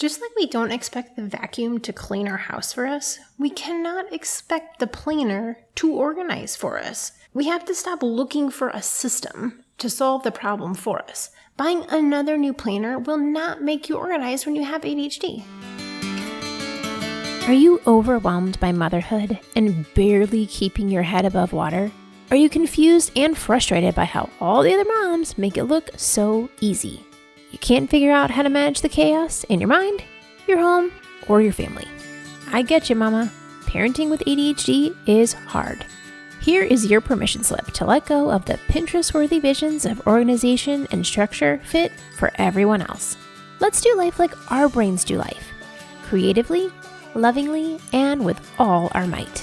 Just like we don't expect the vacuum to clean our house for us, we cannot expect the planner to organize for us. We have to stop looking for a system to solve the problem for us. Buying another new planner will not make you organized when you have ADHD. Are you overwhelmed by motherhood and barely keeping your head above water? Are you confused and frustrated by how all the other moms make it look so easy? You can't figure out how to manage the chaos in your mind, your home, or your family. I get you, mama. Parenting with ADHD is hard. Here is your permission slip to let go of the Pinterest-worthy visions of organization and structure fit for everyone else. Let's do life like our brains do life. Creatively, lovingly, and with all our might.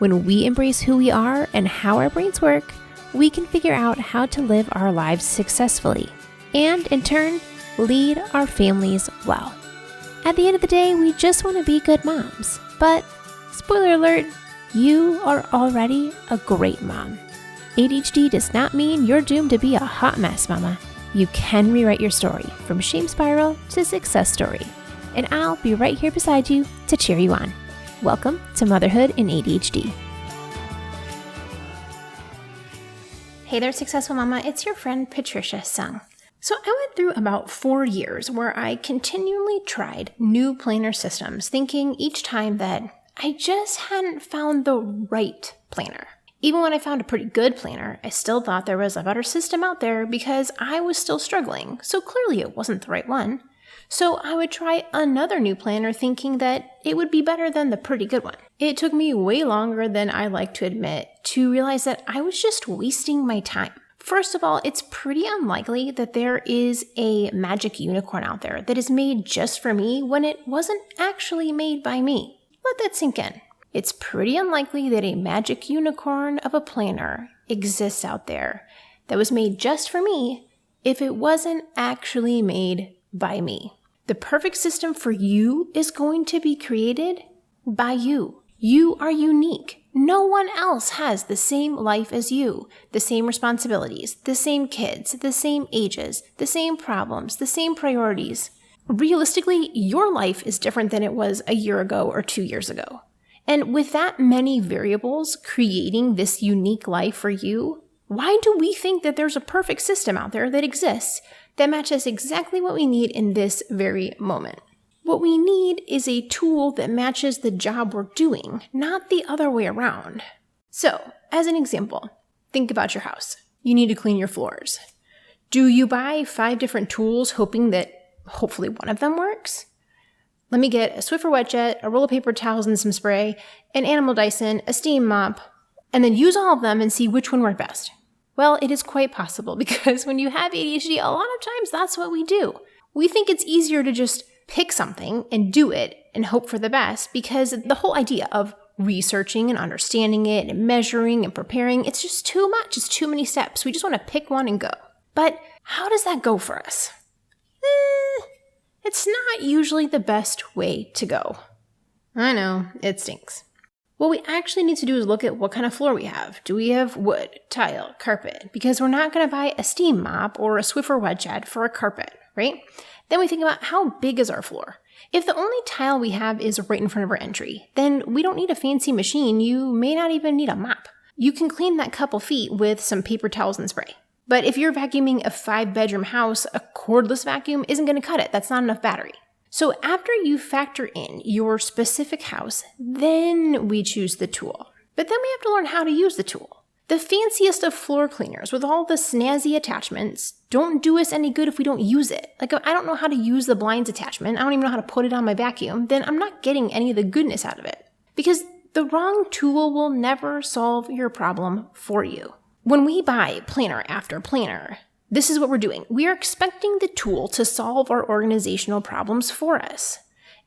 When we embrace who we are and how our brains work, we can figure out how to live our lives successfully and, in turn, lead our families well. At the end of the day, we just want to be good moms. But, spoiler alert, you are already a great mom. ADHD does not mean you're doomed to be a hot mess, mama. You can rewrite your story from shame spiral to success story. And I'll be right here beside you to cheer you on. Welcome to Motherhood in ADHD. Hey there, Successful Mama. It's your friend Patricia Sung. So I went through about 4 years where I continually tried new planner systems, thinking each time that I just hadn't found the right planner. Even when I found a pretty good planner, I still thought there was a better system out there because I was still struggling, so clearly it wasn't the right one. So I would try another new planner thinking that it would be better than the pretty good one. It took me way longer than I like to admit to realize that I was just wasting my time. First of all, it's pretty unlikely that there is a magic unicorn out there that is made just for me when it wasn't actually made by me. Let that sink in. It's pretty unlikely that a magic unicorn of a planner exists out there that was made just for me if it wasn't actually made by me. The perfect system for you is going to be created by you. You are unique. No one else has the same life as you, the same responsibilities, the same kids, the same ages, the same problems, the same priorities. Realistically, your life is different than it was a year ago or 2 years ago. And with that many variables creating this unique life for you, why do we think that there's a perfect system out there that exists that matches exactly what we need in this very moment? What we need is a tool that matches the job we're doing, not the other way around. So, as an example, think about your house. You need to clean your floors. Do you buy 5 different tools hoping that hopefully one of them works? Let me get a Swiffer wet jet, a roll of paper towels and some spray, an Animal Dyson, a steam mop, and then use all of them and see which one worked best. Well, it is quite possible because when you have ADHD, a lot of times that's what we do. We think it's easier to just pick something and do it and hope for the best because the whole idea of researching and understanding it and measuring and preparing, it's just too much. It's too many steps. We just want to pick one and go. But how does that go for us? It's not usually the best way to go. I know, it stinks. What we actually need to do is look at what kind of floor we have. Do we have wood, tile, carpet? Because we're not going to buy a steam mop or a Swiffer wet jet for a carpet, right? Then we think about how big is our floor. If the only tile we have is right in front of our entry, then we don't need a fancy machine. You may not even need a mop. You can clean that couple feet with some paper towels and spray. But if you're vacuuming a 5-bedroom house, a cordless vacuum isn't going to cut it. That's not enough battery. So after you factor in your specific house, then we choose the tool. But then we have to learn how to use the tool. The fanciest of floor cleaners with all the snazzy attachments don't do us any good if we don't use it. Like if I don't know how to use the blinds attachment, I don't even know how to put it on my vacuum, then I'm not getting any of the goodness out of it. Because the wrong tool will never solve your problem for you. When we buy planner after planner, this is what we're doing. We are expecting the tool to solve our organizational problems for us.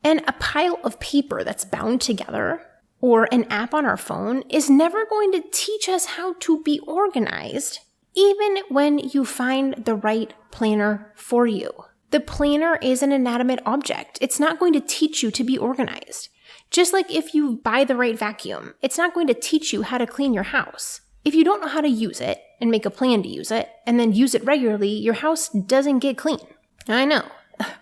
And a pile of paper that's bound together or an app on our phone is never going to teach us how to be organized, even when you find the right planner for you. The planner is an inanimate object. It's not going to teach you to be organized. Just like if you buy the right vacuum, it's not going to teach you how to clean your house. If you don't know how to use it and make a plan to use it and then use it regularly, your house doesn't get clean. I know,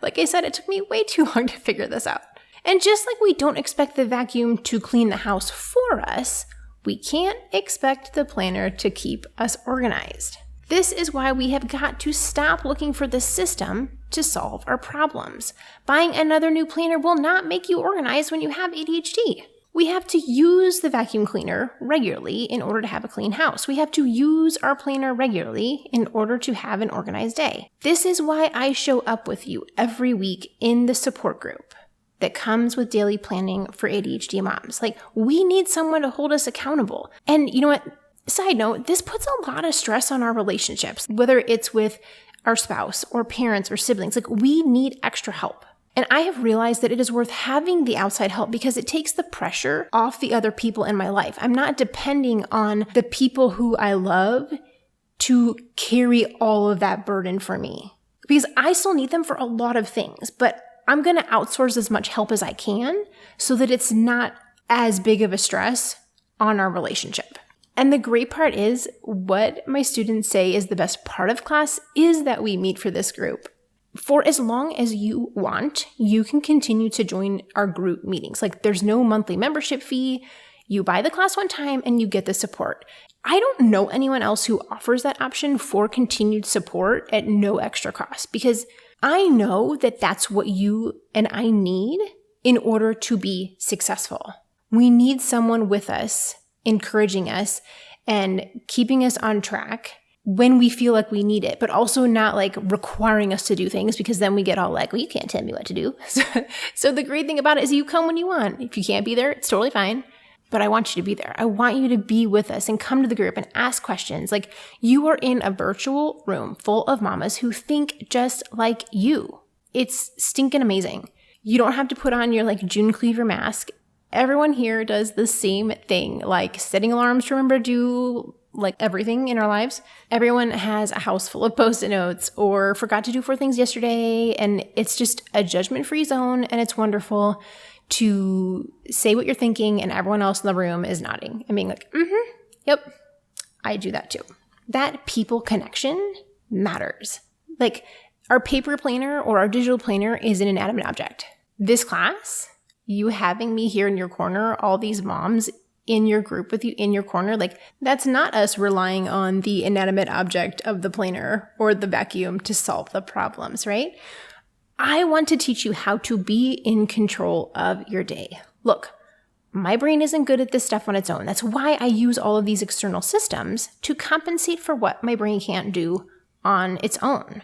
Like I said, it took me way too long to figure this out. And just like we don't expect the vacuum to clean the house for us, we can't expect the planner to keep us organized. This is why we have got to stop looking for the system to solve our problems. Buying another new planner will not make you organized when you have ADHD. We have to use the vacuum cleaner regularly in order to have a clean house. We have to use our planner regularly in order to have an organized day. This is why I show up with you every week in the support group that comes with daily planning for ADHD moms. Like, we need someone to hold us accountable. And you know what? Side note, this puts a lot of stress on our relationships, whether it's with our spouse or parents or siblings. Like, we need extra help. And I have realized that it is worth having the outside help because it takes the pressure off the other people in my life. I'm not depending on the people who I love to carry all of that burden for me, because I still need them for a lot of things, but I'm going to outsource as much help as I can so that it's not as big of a stress on our relationship. And the great part is, what my students say is the best part of class is that we meet for this group. For as long as you want, you can continue to join our group meetings. Like, there's no monthly membership fee. You buy the class one time and you get the support. I don't know anyone else who offers that option for continued support at no extra cost, because I know that that's what you and I need in order to be successful. We need someone with us, encouraging us and keeping us on track when we feel like we need it, but also not like requiring us to do things, because then we get all like, well, you can't tell me what to do. So the great thing about it is you come when you want. If you can't be there, it's totally fine. But I want you to be there. I want you to be with us and come to the group and ask questions. Like, you are in a virtual room full of mamas who think just like you. It's stinking amazing. You don't have to put on your like June Cleaver mask. Everyone here does the same thing, like setting alarms to remember to do like everything in our lives. Everyone has a house full of Post-it notes or forgot to do 4 things yesterday. And it's just a judgment-free zone. And it's wonderful to say what you're thinking and everyone else in the room is nodding and being like, yep, I do that too. That people connection matters. Like, our paper planner or our digital planner is an inanimate object. This class, you having me here in your corner, all these moms in your group with you in your corner, like, that's not us relying on the inanimate object of the planner or the vacuum to solve the problems, right? I want to teach you how to be in control of your day. Look, my brain isn't good at this stuff on its own. That's why I use all of these external systems to compensate for what my brain can't do on its own.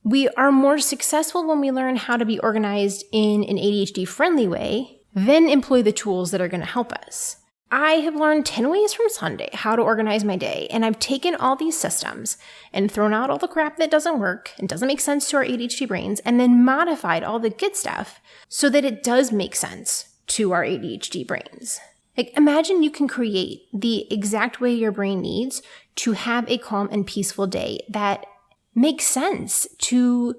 We are more successful when we learn how to be organized in an ADHD-friendly way, then employ the tools that are going to help us. I have learned 10 ways from Sunday how to organize my day, and I've taken all these systems and thrown out all the crap that doesn't work and doesn't make sense to our ADHD brains, and then modified all the good stuff so that it does make sense to our ADHD brains. Like, imagine you can create the exact way your brain needs to have a calm and peaceful day that makes sense to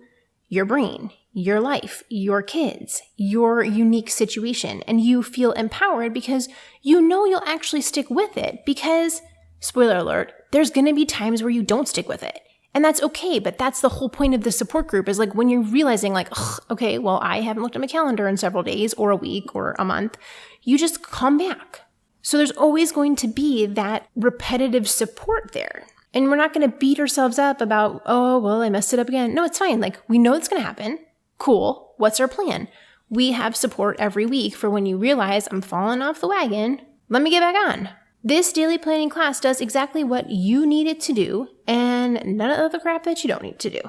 your brain, your life, your kids, your unique situation, and you feel empowered because you know you'll actually stick with it, because, spoiler alert, there's going to be times where you don't stick with it. And that's okay, but that's the whole point of the support group, is like when you're realizing like, okay, well, I haven't looked at my calendar in several days or a week or a month, you just come back. So there's always going to be that repetitive support there. And we're not going to beat ourselves up about, oh, well, I messed it up again. No, it's fine. Like, we know it's going to happen. Cool. What's our plan? We have support every week for when you realize I'm falling off the wagon. Let me get back on. This daily planning class does exactly what you need it to do, and none of the crap that you don't need to do.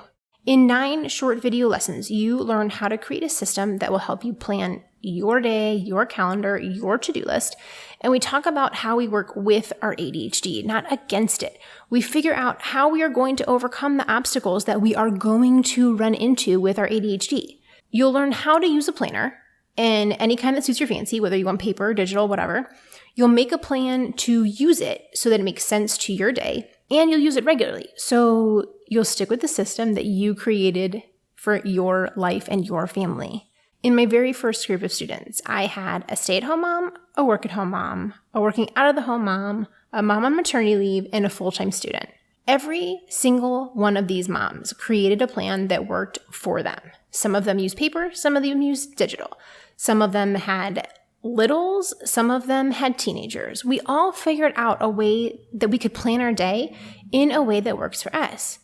In 9 short video lessons, you learn how to create a system that will help you plan your day, your calendar, your to-do list. And we talk about how we work with our ADHD, not against it. We figure out how we are going to overcome the obstacles that we are going to run into with our ADHD. You'll learn how to use a planner in any kind that suits your fancy, whether you want paper, digital, whatever. You'll make a plan to use it so that it makes sense to your day, and you'll use it regularly. So you'll stick with the system that you created for your life and your family. In my very first group of students, I had a stay-at-home mom, a work-at-home mom, a working out-of-the-home mom, a mom on maternity leave, and a full-time student. Every single one of these moms created a plan that worked for them. Some of them use paper, some of them use digital. Some of them had littles, some of them had teenagers. We all figured out a way that we could plan our day in a way that works for us.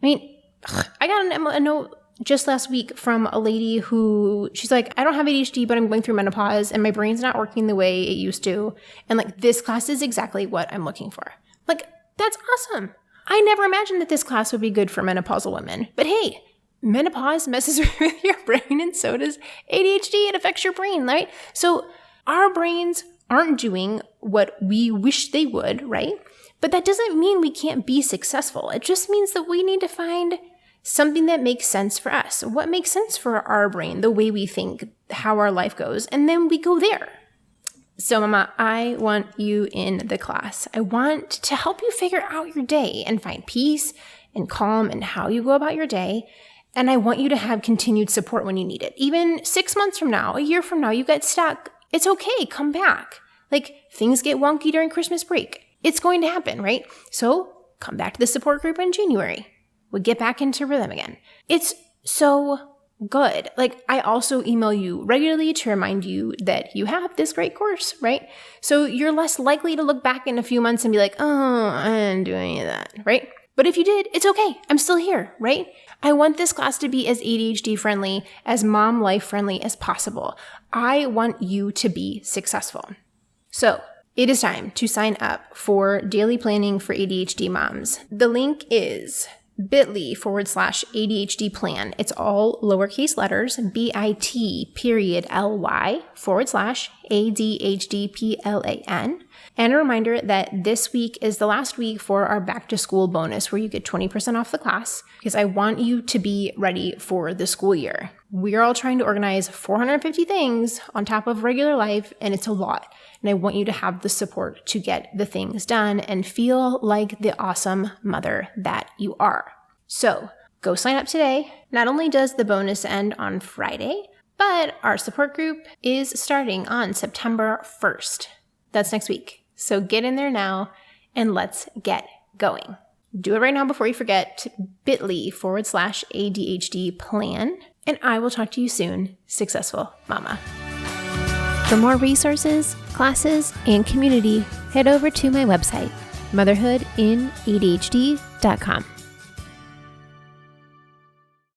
I mean, I got a note just last week from a lady who, she's like, I don't have ADHD, but I'm going through menopause and my brain's not working the way it used to. And like, this class is exactly what I'm looking for. Like, that's awesome. I never imagined that this class would be good for menopausal women. But hey, menopause messes with your brain and so does ADHD. It affects your brain, right? So our brains aren't doing what we wish they would, right? But that doesn't mean we can't be successful. It just means that we need to find something that makes sense for us. What makes sense for our brain, the way we think, how our life goes, and then we go there. So Mama, I want you in the class. I want to help you figure out your day and find peace and calm in how you go about your day. And I want you to have continued support when you need it. Even 6 months from now, a year from now, you get stuck. It's okay. Come back. Like, things get wonky during Christmas break. It's going to happen, right? So come back to the support group in January. We'll get back into rhythm again. It's so good. Like, I also email you regularly to remind you that you have this great course, right? So you're less likely to look back in a few months and be like, oh, I didn't do any of that, right? But if you did, it's okay. I'm still here, right? I want this class to be as ADHD friendly, as mom life friendly as possible. I want you to be successful. So it is time to sign up for daily planning for ADHD moms. The link is bit.ly/ADHD plan. It's all lowercase letters, bit.ly/ADHD plan. And a reminder that this week is the last week for our back to school bonus where you get 20% off the class because I want you to be ready for the school year. We are all trying to organize 450 things on top of regular life, and it's a lot. And I want you to have the support to get the things done and feel like the awesome mother that you are. So go sign up today. Not only does the bonus end on Friday, but our support group is starting on September 1st. That's next week. So get in there now and let's get going. Do it right now before you forget, bit.ly/ADHD plan. And I will talk to you soon, successful mama. For more resources, classes, and community, head over to my website, motherhoodinadhd.com.